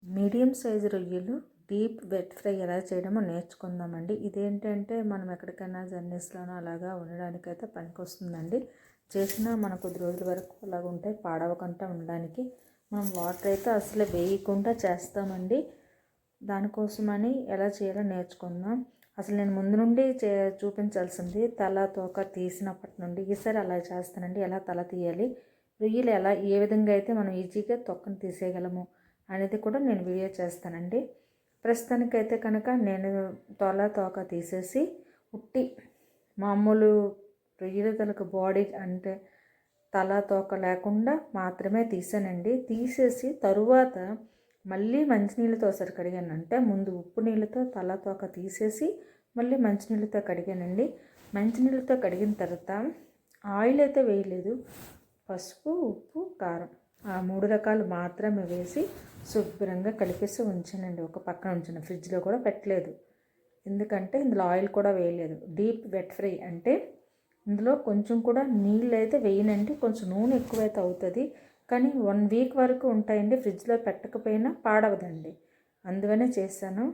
Medium size రొయ్యలు deep wet fry ఎలా చేయడమో నేర్చుకుందామండి. ఇదేంటంటే మనం ఎక్కడికైనా జర్నీస్లోనో అలాగా ఉండడానికైతే పనికొస్తుందండి. చేసినా మన కొద్ది రోజుల వరకు అలాగ ఉంటాయి, పాడవకుండా ఉండడానికి. మనం వాటర్ అయితే అసలు వేయకుండా చేస్తామండి. దానికోసమని ఎలా చేయాలో నేర్చుకుందాం. అసలు నేను ముందు నుండి చూపించాల్సింది తల తోక తీసినప్పటి నుండి. ఈసారి అలా చేస్తానండి. ఎలా తల తీయాలి, రొయ్యలు ఎలా ఏ విధంగా అయితే మనం ఈజీగా తొక్కను తీసేయగలము అనేది కూడా నేను వీడియో చేస్తానండి. ప్రస్తుతానికైతే కనుక నేను తల తోక తీసేసి ఉట్టి మామూలు రొయ్యల తలకు బాడీ అంటే తల తోక లేకుండా మాత్రమే తీసానండి. తీసేసి తరువాత మళ్ళీ మంచినీళ్ళతో ఒకసారి కడిగాను. అంటే ముందు ఉప్పు నీళ్ళతో తల తోక తీసేసి మళ్ళీ మంచినీళ్ళతో కడిగానండి. మంచినీళ్ళతో కడిగిన తర్వాత ఆయిల్ అయితే వేయలేదు, పసుపు, ఉప్పు, కారం ఆ 3 రకాలు మాత్రమే వేసి శుభ్రంగా కలిపేసి ఉంచానండి. ఒక పక్కన ఉంచాను, ఫ్రిడ్జ్లో కూడా పెట్టలేదు. ఎందుకంటే ఇందులో ఆయిల్ కూడా వేయలేదు. డీప్ వెట్ ఫ్రై అంటే ఇందులో కొంచెం కూడా నీళ్ళు అయితే వేయనండి. కొంచెం నూనె ఎక్కువైతే అవుతుంది, కానీ 1 వీక్ వరకు ఉంటాయండి. ఫ్రిడ్జ్లో పెట్టకపోయినా పాడవదండి. అందువనే చేశాను.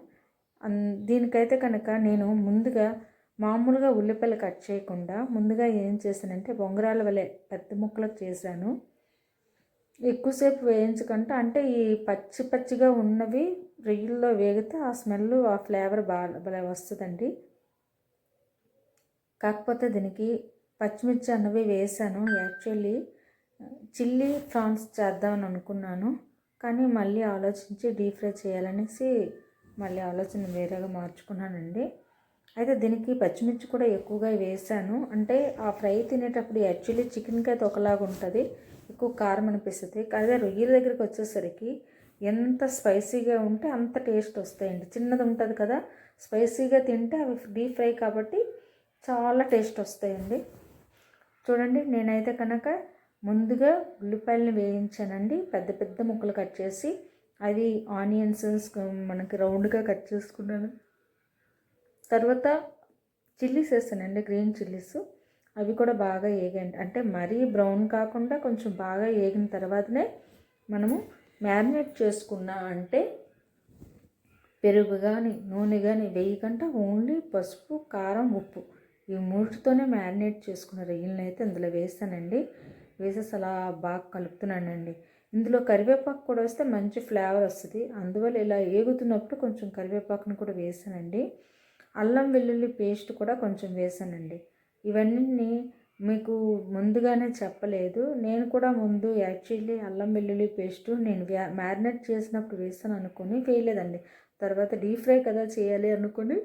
దీనికైతే కనుక నేను ముందుగా మామూలుగా ఉల్లిపాయలు కట్ చేయకుండా ముందుగా ఏం చేశానంటే బొంగరాల వలె పెద్ద ముక్కలకు చేశాను. ఎక్కువసేపు వేయించకుండా, అంటే ఈ పచ్చి పచ్చిగా ఉన్నవి రొయ్యల్లో వేగితే ఆ స్మెల్ ఆ ఫ్లేవర్ బాగా వస్తుందండి. కాకపోతే దీనికి పచ్చిమిర్చి అన్నవి వేసాను. యాక్చువల్లీ చిల్లీ ప్రాన్స్ చేద్దామని అనుకున్నాను, కానీ మళ్ళీ ఆలోచించి డీప్ ఫ్రై చేయాలనేసి మళ్ళీ ఆలోచన వేరేగా మార్చుకున్నానండి. అయితే దీనికి పచ్చిమిర్చి కూడా ఎక్కువగా వేసాను. అంటే ఆ ఫ్రై తినేటప్పుడు యాక్చువల్లీ చికెన్కి అయితే ఒకలాగా ఉంటుంది, ఎక్కువ కారం అనిపిస్తుంది. అదే రొయ్యల దగ్గరికి వచ్చేసరికి ఎంత స్పైసీగా ఉంటే అంత టేస్ట్ వస్తాయండి. చిన్నది ఉంటుంది కదా, స్పైసీగా తింటే అవి డీప్ ఫ్రై కాబట్టి చాలా టేస్ట్ వస్తాయండి. చూడండి, నేనైతే కనుక ముందుగా ఉల్లిపాయలను వేయించానండి. పెద్ద పెద్ద ముక్కలు కట్ చేసి అవి ఆనియన్స్ మనకి రౌండ్గా కట్ చేసుకున్నాను. తర్వాత చిల్లీస్ వేస్తానండి, గ్రీన్ చిల్లీస్. అవి కూడా బాగా వేగండి, అంటే మరీ బ్రౌన్ కాకుండా కొంచెం బాగా వేగిన తర్వాతనే మనము మ్యారినేట్ చేసుకున్న అంటే పెరుగు కానీ నూనె కానీ వేయకుండా ఓన్లీ పసుపు, కారం, ఉప్పు ఈ 3తోనే మ్యారినేట్ చేసుకున్న రొయ్యలను అయితే ఇందులో వేసానండి. వేసేసి అలా బాగా కలుపుతున్నానండి. ఇందులో కరివేపాకు కూడా వేస్తే మంచి ఫ్లేవర్ వస్తుంది. అందువల్ల ఇలా ఏగుతున్నప్పుడు కొంచెం కరివేపాకును కూడా వేసానండి. అల్లం వెల్లుల్లి పేస్ట్ కూడా కొంచెం వేసానండి. ఇవన్నీ మీకు ముందుగానే చెప్పలేదు. నేను కూడా ముందు యాక్చువల్లీ అల్లం వెల్లుల్లి పేస్ట్ నేను మ్యారినేట్ చేసినప్పుడు వేసాను అనుకుని వేయలేదండి. తర్వాత డీప్ ఫ్రై కదా చేయాలి అనుకుని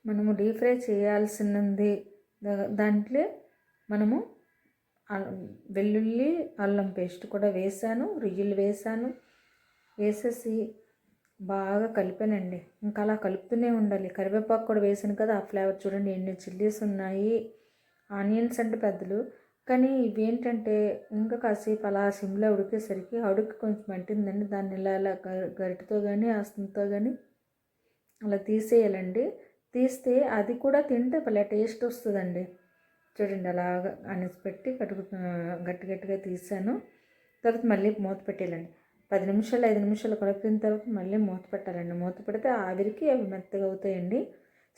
మనము డీప్ ఫ్రై చేయాల్సినది దాంట్లో మనము వెల్లుల్లి అల్లం పేస్ట్ కూడా వేసాను, రొయ్యలు వేసాను. వేసేసి బాగా కలిపానండి. ఇంకా అలా కలుపుతూనే ఉండాలి. కరివేపాకు కూడా వేసాను కదా, ఆ ఫ్లేవర్ చూడండి ఎన్ని చిల్లీస్ ఉన్నాయి. ఆనియన్స్ అంటే పెద్దలు, కానీ ఇవేంటంటే ఇంకా కాసేపు అలా సిమ్లో ఉడికేసరికి అడుగు కొంచెం అంటిందండి. దాన్ని ఇలా గరిటతో కానీ ఆస్తంతో కానీ అలా తీసేయాలండి. తీస్తే అది కూడా తింటే భలే టేస్ట్ వస్తుందండి. చూడండి అలాగా అనేసి పెట్టి గట్టి గట్టిగా తీసాను. తర్వాత మళ్ళీ మూత పెట్టేయాలండి. 10 నిమిషాలు 5 నిమిషాలు కలిపిన తర్వాత మళ్ళీ మూత పెట్టాలండి. మూత పెడితే ఆవిరికి అవి మెత్తగా అవుతాయండి.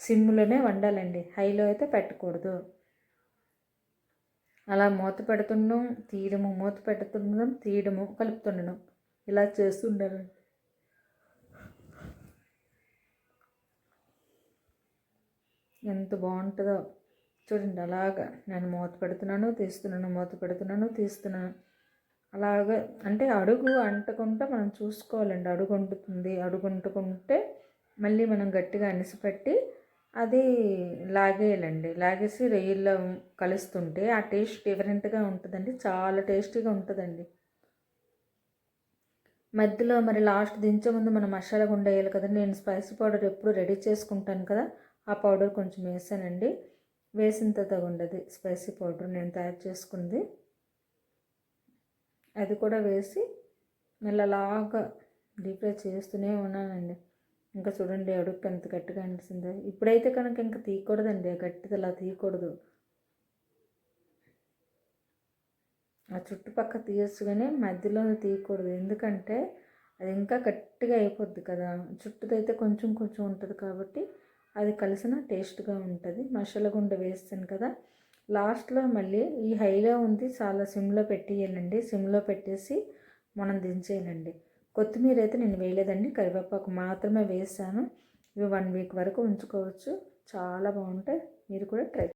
సిమ్లోనే వండాలండి, హైలో అయితే పెట్టకూడదు. అలా మూత పెడుతున్నాం తీయడము, మూత పెడుతున్నాం తీయడము, కలుపుతుండడం, ఇలా చేస్తుండాలండి. ఎంత బాగుంటుందో చూడండి. అలాగా నేను మూత పెడుతున్నాను తీస్తున్నాను, మూత పెడుతున్నాను తీస్తున్నాను. అలాగా అంటే అడుగు అంటకుండా మనం చూసుకోవాలండి. అడుగు అంటుతుంది, అడుగు అంటుకుంటే మళ్ళీ మనం గట్టిగా అనిసిపెట్టి అది లాగేయాలండి. లాగేసి రొయ్యల్లో కలుస్తుంటే ఆ టేస్ట్ డిఫరెంట్గా ఉంటుందండి, చాలా టేస్టీగా ఉంటుందండి. మధ్యలో మరి లాస్ట్ దించే ముందు మనం మసాలా గుండ వేయాలి కదండి. నేను స్పైసీ పౌడర్ ఎప్పుడు రెడీ చేసుకుంటాను కదా, ఆ పౌడర్ కొంచెం వేసానండి. వేసిన తర్వాత ఉండదు స్పైసీ పౌడర్ నేను తయారు చేసుకుంది, అది కూడా వేసి మెల్లలాగా డీప్ ఫ్రై చేస్తూనే ఉన్నానండి. ఇంకా చూడండి అడుగు ఎంత గట్టిగా అనిపిస్తుందో. ఇప్పుడైతే కనుక ఇంకా తీయకూడదండి, గట్టిది అలా తీయకూడదు. ఆ చుట్టుపక్క తీయచ్చు కానీ మధ్యలో తీయకూడదు, ఎందుకంటే అది ఇంకా గట్టిగా అయిపోద్ది కదా. చుట్టూదైతే కొంచెం కొంచెం ఉంటుంది కాబట్టి అది కలిసిన టేస్ట్గా ఉంటుంది. మసాలా గుండ వేస్తాను కదా, లాస్ట్లో మళ్ళీ ఈ హైలో ఉంది చాలా సిమ్లో పెట్టేయాలండి. సిమ్లో పెట్టేసి మనం దించేయాలండి. కొత్తిమీర అయితే నేను వేయలేదండి, కరివేపాకు మాత్రమే వేసాను. ఇవి 1 వీక్ వరకు ఉంచుకోవచ్చు, చాలా బాగుంటాయి. మీరు కూడా ట్రై